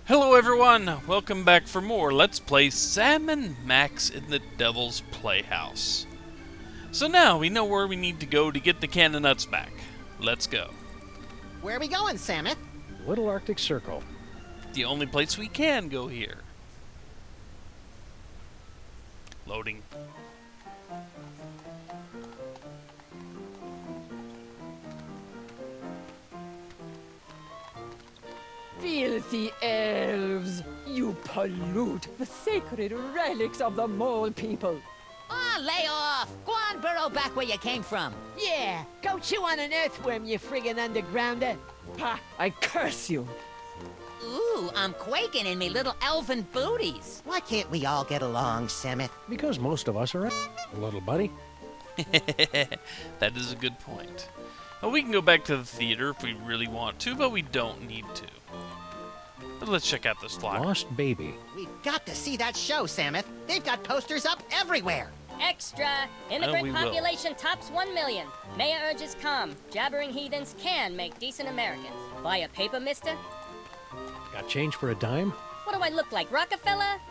Hello everyone, welcome back for more Let's Play Sam and Max in the Devil's Playhouse. So now we know where we need to go to get the can of nuts back. Let's go. Where are we going, Samet? Little Arctic Circle. The only place we can go here. Loading. Filthy elves! You pollute the sacred relics of the mole people! Oh, lay off! Go on, burrow back where you came from. Yeah, go chew on an earthworm, you friggin' undergrounder! Ha! I curse you! Ooh, I'm quaking in me little elfin booties. Why can't we all get along, Samet? Because most of us are little buddy. That is a good point. Well, we can go back to the theater if we really want to, but we don't need to. But let's check out this flyer. Lost Baby. We've got to see that show, Samet. They've got posters up everywhere. Extra! we Immigrant will. population tops 1 million. Mayor urges calm. Jabbering heathens can make decent Americans. Buy a paper, mister? Got change for a dime? What do I look like, Rockefeller?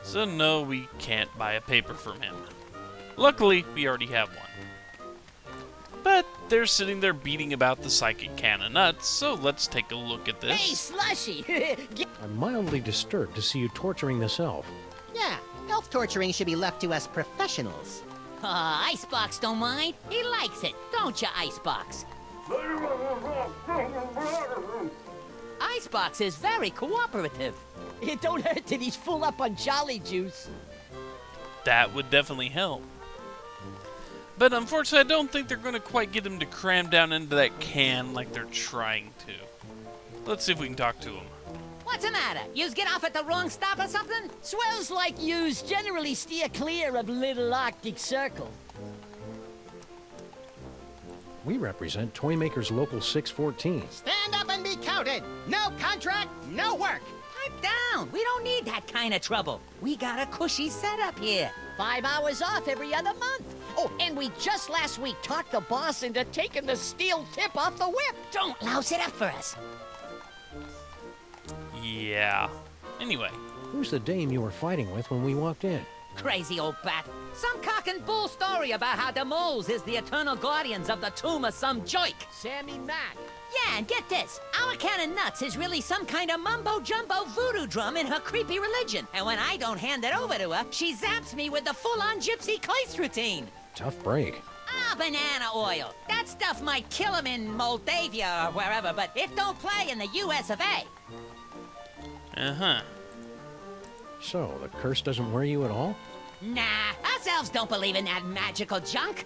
So no, we can't buy a paper from him. Luckily, we already have one. But they're sitting there beating about the psychic can of nuts, so let's take a look at this. Hey, Slushy! I'm mildly disturbed to see you torturing this elf. Yeah, elf torturing should be left to us professionals. Aw, Icebox don't mind. He likes it, don't you, Icebox? Icebox is very cooperative. It don't hurt that he's full up on jolly juice. That would definitely help. But unfortunately, I don't think they're going to quite get him to cram down into that can like they're trying to. Let's see if we can talk to him. What's the matter? Yous get off at the wrong stop or something? Swells like yous generally steer clear of Little Arctic Circle. We represent Toymaker's Local 614. Stand up and be counted. No contract, no work. Pipe down. We don't need that kind of trouble. We got a cushy setup here. 5 hours off every other month. Oh, and we just last week talked the boss into taking the steel tip off the whip. Don't louse it up for us. Yeah. Anyway. Who's the dame you were fighting with when we walked in? Crazy old bat. Some cock and bull story about how the moles is the eternal guardians of the tomb of some joik. Sammy Mack. Yeah, and get this. Our can of nuts is really some kind of mumbo-jumbo voodoo drum in her creepy religion. And when I don't hand it over to her, she zaps me with the full-on gypsy curse routine. Tough break. Ah, banana oil. That stuff might kill him in Moldavia or wherever, but it don't play in the US of A. Uh-huh. So, the curse doesn't worry you at all? Nah, us elves don't believe in that magical junk.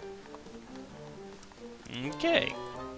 Okay.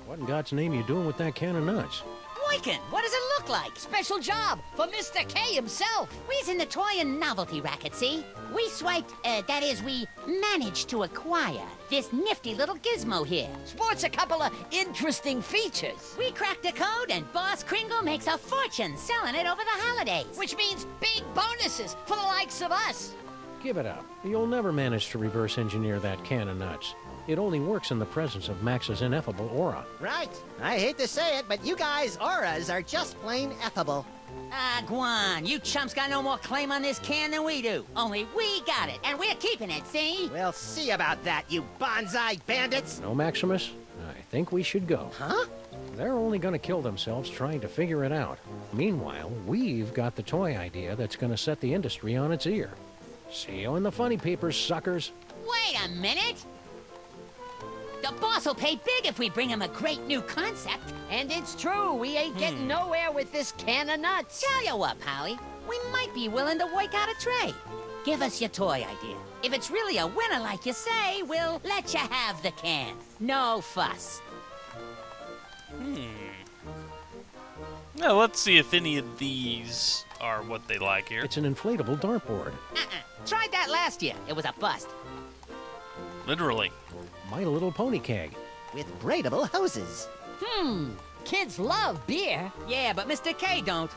What in God's name are you doing with that can of nuts? Boykin, what does it look like? Special job for Mr. K himself. We's in the toy and novelty racket, see? We swiped, that is, we managed to acquire this nifty little gizmo here. Sports a couple of interesting features. We cracked the code and Boss Kringle makes a fortune selling it over the holidays. Which means big bonuses for the likes of us. Give it up. You'll never manage to reverse engineer that can of nuts. It only works in the presence of Max's ineffable aura. Right. I hate to say it, but you guys' auras are just plain effable. Ah, Guan, you chumps got no more claim on this can than we do. Only we got it, and we're keeping it, see? We'll see about that, you bonsai bandits. No, Maximus? I think we should go. Huh? They're only going to kill themselves trying to figure it out. Meanwhile, we've got the toy idea that's going to set the industry on its ear. See you in the funny papers, suckers. Wait a minute! The boss will pay big if we bring him a great new concept. And it's true, we ain't getting nowhere with this can of nuts. Tell you what, Polly, we might be willing to work out a trade. Give us your toy idea. If it's really a winner like you say, we'll let you have the can. No fuss. Now let's see if any of these are what they like here. It's an inflatable dartboard. Tried that last year. It was a bust. Literally. My Little Pony keg. With braidable hoses. Kids love beer. Yeah, but Mr. K don't.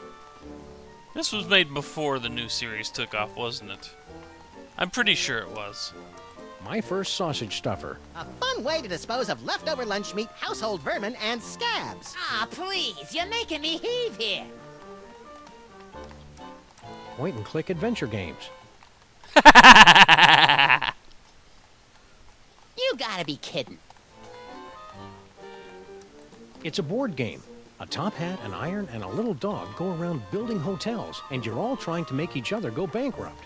This was made before the new series took off, wasn't it? I'm pretty sure it was. My first sausage stuffer. A fun way to dispose of leftover lunch meat, household vermin, and scabs. Ah, please, you're making me heave here. point-and-click adventure games. You gotta be kidding. It's a board game. A top hat, an iron, and a little dog go around building hotels, and you're all trying to make each other go bankrupt.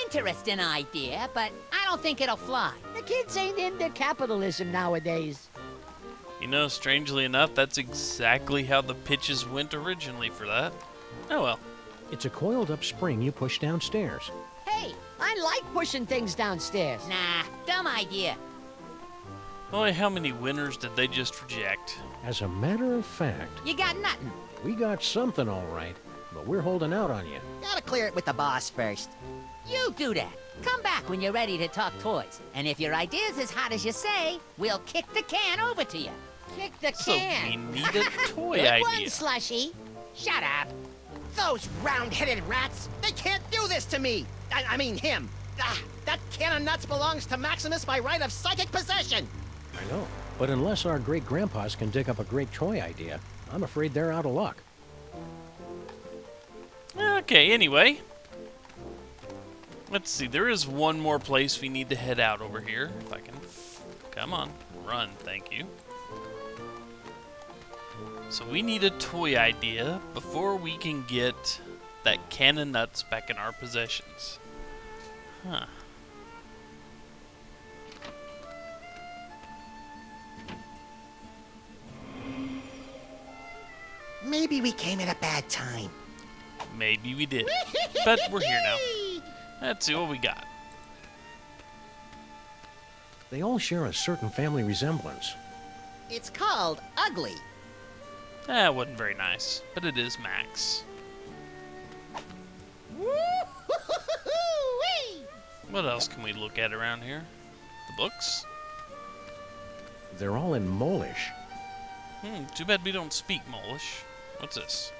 Interesting idea, but I don't think it'll fly. The kids ain't into capitalism nowadays. You know, strangely enough, that's exactly how the pitches went originally for that. Oh well. It's a coiled-up spring you push downstairs. Hey, I like pushing things downstairs. Nah, dumb idea. Boy, how many winners did they just reject? As a matter of fact, You got nothing. we got something all right, but we're holding out on you. Gotta clear it with the boss first. You do that. Come back when you're ready to talk toys. And if your idea's as hot as you say, we'll kick the can over to you. Kick the So we can. need a toy Good one, idea. Slushy. Shut up. Those round-headed rats! They can't do this to me! I mean him! That can of nuts belongs to Maximus by right of psychic possession! I know. But unless our great-grandpas can dig up a great toy idea, I'm afraid they're out of luck. Okay, anyway. Let's see, there is one more place we need to head out over here. If I can... Come on, run, thank you. So we need a toy idea before we can get that can of nuts back in our possessions. Huh. Maybe we came at a bad time. Maybe we did. But we're here now. Let's see what we got. They all share a certain family resemblance. It's called ugly. That wasn't very nice, but it is Max. Woo-hoo-hoo-hoo-wee! What else can we look at around here? The books? They're all in Molish. Too bad we don't speak Molish. What's this?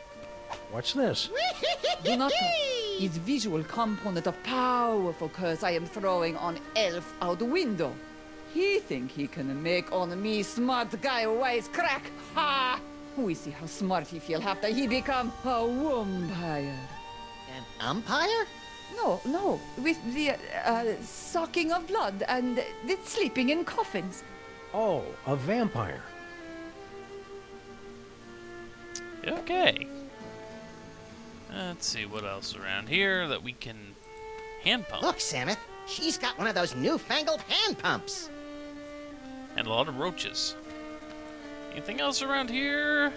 What's this? Do not know. His visual component of powerful curse I am throwing on elf out the window. He think he can make on me smart guy wise crack. Ha! We see how smart he feel after he become a vampire. An umpire? No, with the sucking of blood and the sleeping in coffins. Oh, a vampire. Okay. Let's see what else around here that we can hand pump. Look, Samus, she's got one of those newfangled hand pumps. And a lot of roaches. Anything else around here?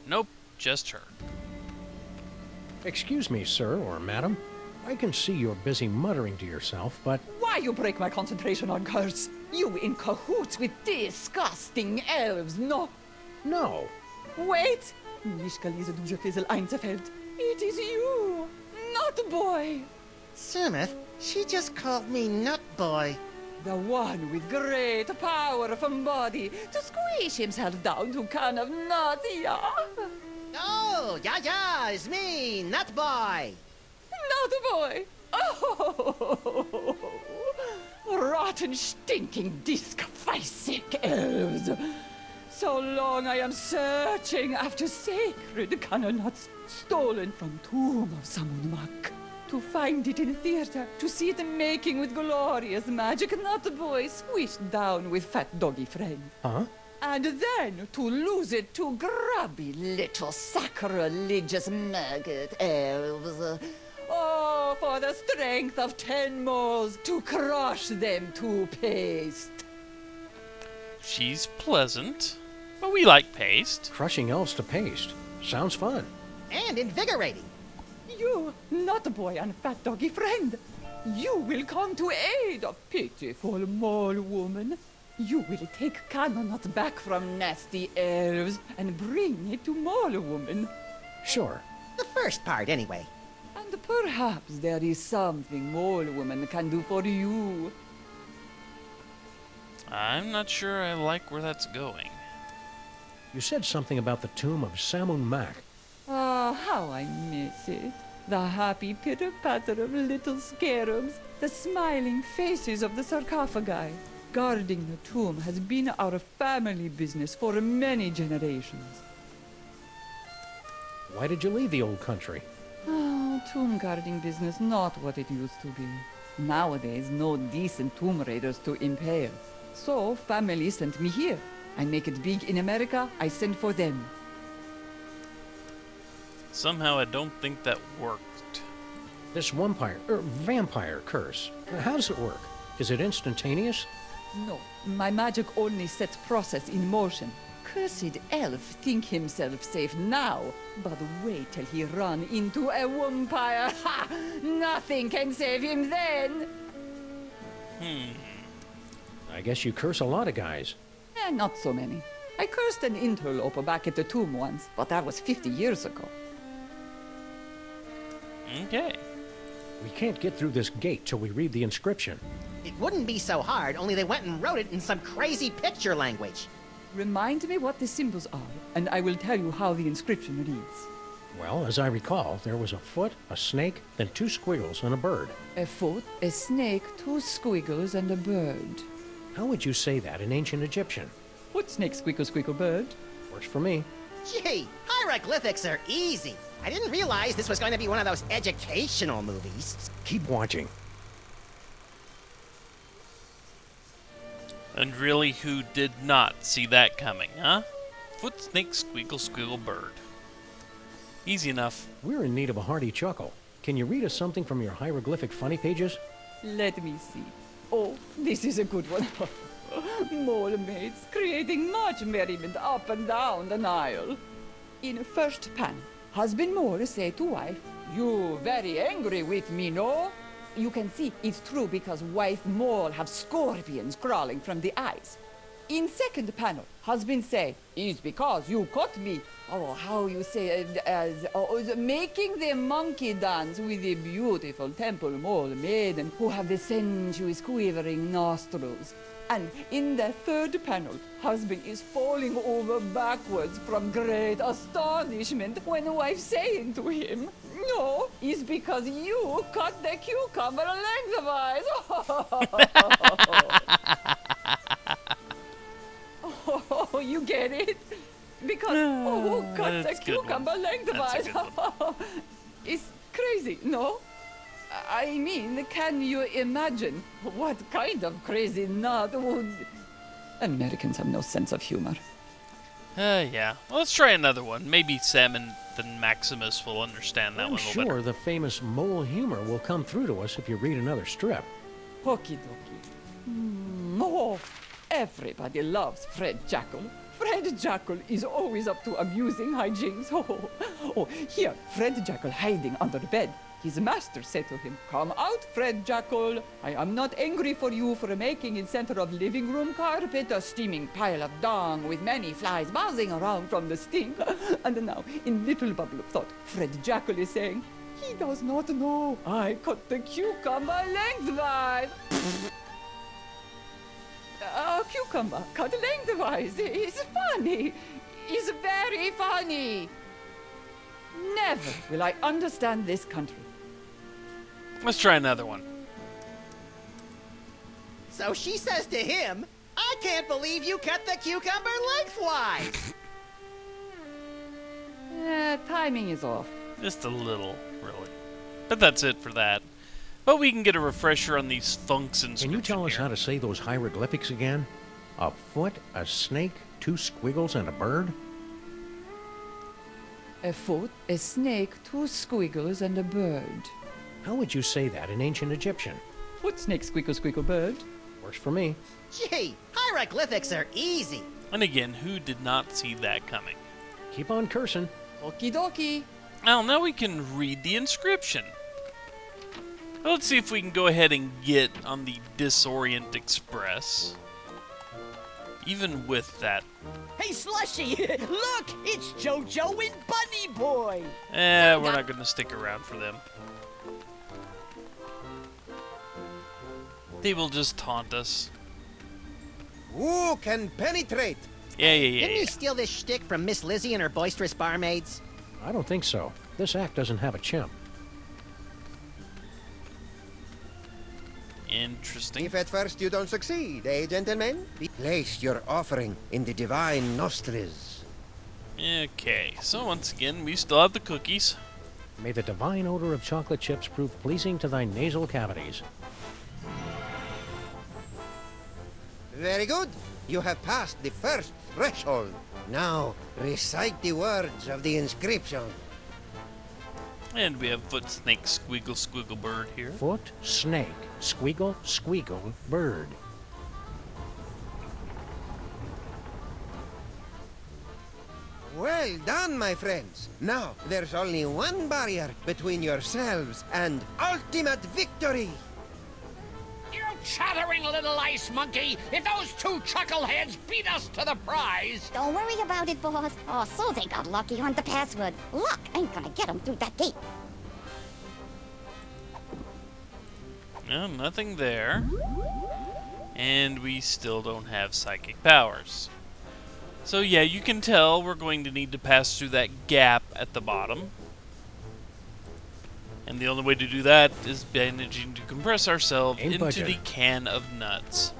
Nope, just her. Excuse me, sir or madam. I can see you're busy muttering to yourself, but Why you break my concentration on curse? You in cahoots with disgusting elves, no? no. Wait! Nicht gelesen du Fizzle Einzelfeld. It is you, not boy. Samus, she just called me Nut Boy. The one with great power from body to squish himself down to can of nuts, yeah? Oh, yeah, it's me, Nut Boy. Not boy. Oh, rotten, stinking, disc-sick elves. So long I am searching after sacred canonuts stolen from tomb of Samunmak. To find it in theater, to see it making with glorious magic, not boy squished down with fat doggy friend. Huh? And then to lose it to grubby little sacrilegious maggot elves. Oh, for the strength of 10 moles to crush them to paste. She's pleasant, but we like paste. Crushing elves to paste. Sounds fun. And invigorating. You, not boy and fat doggy friend. You will come to aid of pitiful mole woman. You will take Canonot back from nasty elves and bring it to mole woman. Sure. The first part, anyway. And perhaps there is something mole woman can do for you. I'm not sure I like where that's going. You said something about the tomb of Samun Mak. Ah, how I miss it. The happy pitter-patter of little scarabs, the smiling faces of the sarcophagi. Guarding the tomb has been our family business for many generations. Why did you leave the old country? Oh, tomb guarding business not what it used to be. Nowadays, no decent tomb raiders to impale. So, family sent me here. I make it big in America, I send for them. Somehow I don't think that worked. This vampire curse, how does it work? Is it instantaneous? No, my magic only sets process in motion. Cursed elf think himself safe now, but wait till he run into a vampire. Ha! Nothing can save him then. I guess you curse a lot of guys. Not so many. I cursed an interloper back at the tomb once, but that was 50 years ago. Okay. We can't get through this gate till we read the inscription. It wouldn't be so hard, only they went and wrote it in some crazy picture language. Remind me what the symbols are, and I will tell you how the inscription reads. Well, as I recall, there was a foot, a snake, then 2 squiggles, and a bird. A foot, a snake, 2 squiggles, and a bird. How would you say that in ancient Egyptian? Foot, snake, squiggle, squiggle, bird. Works for me. Gee, hieroglyphics are easy. I didn't realize this was going to be one of those educational movies. Keep watching. And really, who did not see that coming, huh? Foot, snake, squeakle, squiggle, bird. Easy enough. We're in need of a hearty chuckle. Can you read us something from your hieroglyphic funny pages? Let me see. Oh, this is a good one. Mole maids creating much merriment up and down the Nile. In first panel, husband mole say to wife, "You very angry with me, no?" You can see it's true because wife mole have scorpions crawling from the eyes. In second panel, husband say, "It's because you caught me." Oh, how you say, making the monkey dance with the beautiful temple mole maiden who have the sensuous quivering nostrils. And in the third panel, husband is falling over backwards from great astonishment when the wife saying to him, "No, it's because you cut the cucumber lengthwise." Oh, you get it? Because who cuts a that's a good one. cucumber lengthwise? That's a good It's crazy, no? I mean, can you imagine what kind of crazy nut would... Americans have no sense of humor. Yeah. Well, let's try another one. Maybe Sam and then Maximus will understand that I'm one a little sure better. the famous mole humor will come through to us if you read another strip. Okie dokie. Oh, everybody loves Fred Jackal. Fred Jackal is always up to amusing hijinks. Oh, here, Fred Jackal hiding under the bed. His master said to him, "Come out, Fred Jackal. I am not angry for you for making in center of living room carpet a steaming pile of dung with many flies buzzing around from the stink." And now, in little bubble of thought, Fred Jackal is saying, "He does not know. I cut the cucumber lengthwise." A cucumber cut lengthwise is funny. Is very funny. Never will I understand this country. Let's try another one. So she says to him, "I can't believe you cut the cucumber lengthwise." Timing is off. Just a little, really. But that's it for that. But we can get a refresher on these thunks and Can you tell us how to say those hieroglyphics again? A foot, a snake, 2 squiggles, and a bird? A foot, a snake, 2 squiggles, and a bird. How would you say that in ancient Egyptian? Foot, snake, squiggle, squiggle, bird. Works for me. Gee, hieroglyphics are easy. And again, who did not see that coming? Keep on cursing. Okie dokie. Well, now we can read the inscription. Well, let's see if we can go ahead and get on the Disorient Express. Even with that. Hey, Slushy! Look! It's JoJo and Bunny Boy! We're not going to stick around for them. They will just taunt us. Who can penetrate? Yeah. Didn't you steal this shtick from Miss Lizzie and her boisterous barmaids? I don't think so. This act doesn't have a chimp. Interesting. If at first you don't succeed, eh, gentlemen? Place your offering in the divine nostrils. Okay, so once again, we still have the cookies. May the divine odor of chocolate chips prove pleasing to thy nasal cavities. Very good. You have passed the first threshold. Now, recite the words of the inscription. And we have foot, snake, squiggle, squiggle, bird here. Foot, snake, squiggle, squeagle, bird. Well done, my friends. Now, there's only one barrier between yourselves and ultimate victory. You chattering little ice monkey! If those two chuckleheads beat us to the prize... Don't worry about it, boss. Oh, so they got lucky on the password. Luck ain't gonna get them through that gate. No, nothing there. And we still don't have psychic powers. So yeah, you can tell we're going to need to pass through that gap at the bottom. And the only way to do that is managing to compress ourselves into the can of nuts.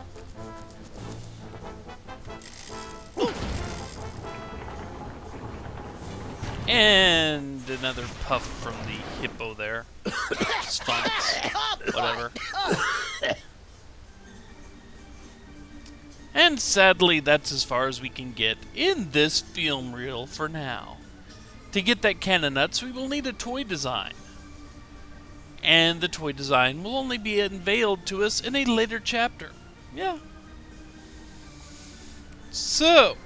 And another puff from the hippo there. Sphinx. Whatever. And sadly, that's as far as we can get in this film reel for now. To get that can of nuts, we will need a toy design. And the toy design will only be unveiled to us in a later chapter. Yeah. So,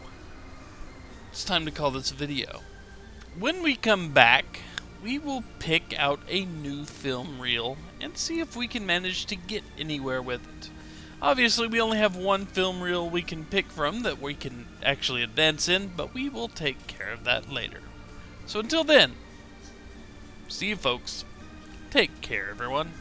it's time to call this a video. When we come back, we will pick out a new film reel and see if we can manage to get anywhere with it. Obviously, we only have one film reel we can pick from that we can actually advance in, but we will take care of that later. So until then, see you folks. Take care, everyone.